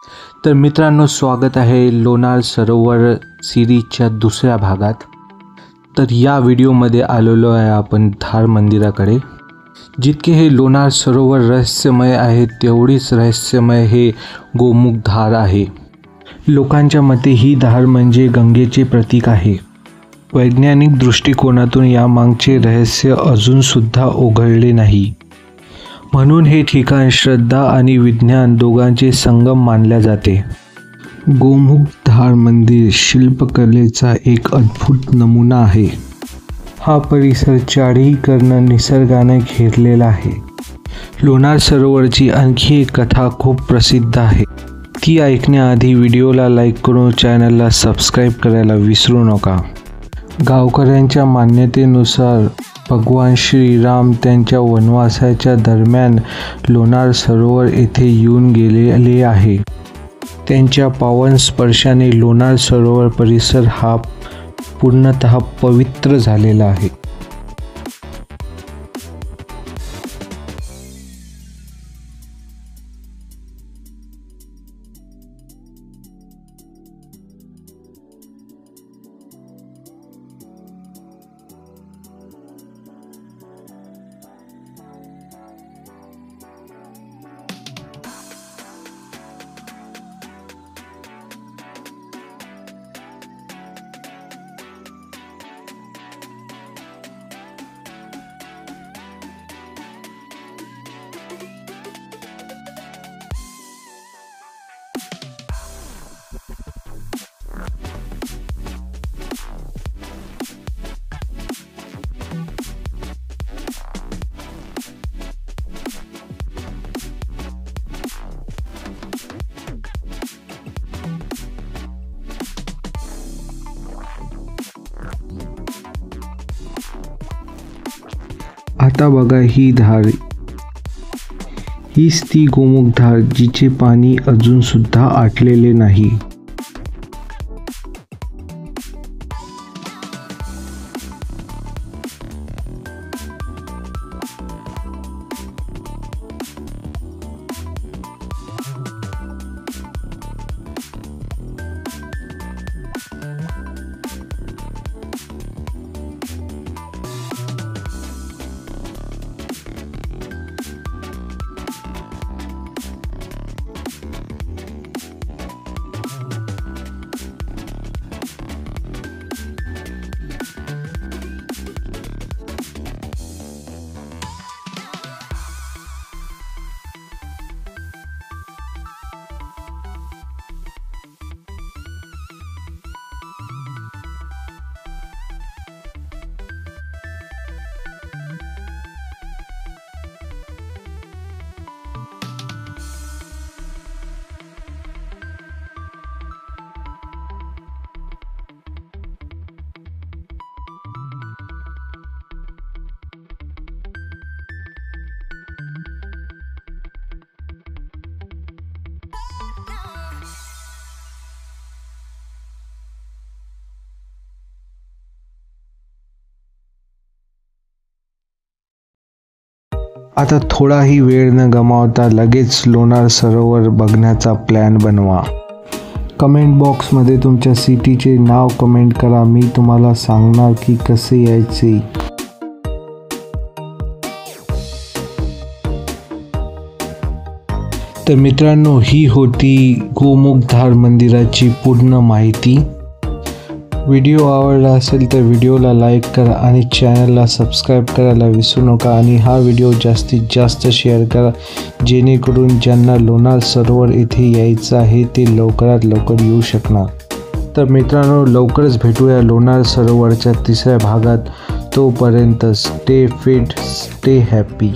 तर मित्रांनो, स्वागत आहे लोणार सरोवर सिरीजच्या दुसऱ्या भागात। तर या व्हिडिओमध्ये आलेलो आहे आपण धार मंदिराकडे। जितके हे लोणार सरोवर रहस्यमय आहे तेवढीच रहस्यमय हे गोमुख धार आहे। लोकांच्या मते ही धार म्हणजे गंगेचे प्रतीक आहे। वैज्ञानिक दृष्टिकोनातून यामागचे रहस्य अजून सुद्धा उघडले नाही, म्हणून हे ठिकाण श्रद्धा आणि विज्ञान दोघांचे संगम मानले जाते। गोमुख धार मंदिर शिल्पकलेचा एक अद्भुत नमुना आहे। हा परिसर चारहीकडनं निसर्गाने घेरलेला आहे। लोणार सरोवरची आणखी एक कथा खूप प्रसिद्ध आहे, ती ऐकण्याआधी व्हिडिओला लाईक करून चॅनलला सबस्क्राईब करायला विसरू नका। गावकऱ्यांच्या मान्यतेनुसार भगवान श्रीराम त्यांच्या वनवासाच्या दरम्यान लोणार सरोवर येथे येऊन गेलेले आहे। त्यांच्या पावन स्पर्शाने लोणार सरोवर परिसर हा पूर्णतः पवित्र झालेला आहे। आता बघा ही धार, हीच ती गोमुख धार जिचे पाणी अजून सुद्धा आटलेले नाही। आता थोडाही वेळ न गमावता लगेच लोणार सरोवर बघण्याचा प्लॅन बनवा। कमेंट बॉक्समध्ये तुमच्या सिटीचे नाव कमेंट करा, मी तुम्हाला सांगणार की कसे यायचे। तर मित्रांनो, ही होती गोमुख धार मंदिराची पूर्ण माहिती। व्हिडिओ आवडला असेल तर व्हिडिओला लाईक करा आणि चॅनलला सबस्क्राईब करायला विसरू नका आणि हा व्हिडिओ जास्तीत जास्त शेअर करा, जेणेकरून ज्यांना लोणार सरोवर येथे यायचं आहे ते लवकरात लवकर येऊ शकणार। तर मित्रांनो, लवकरच भेटूया लोणार सरोवरच्या तिसऱ्या भागात। तोपर्यंत स्टे फिट, स्टे हॅपी।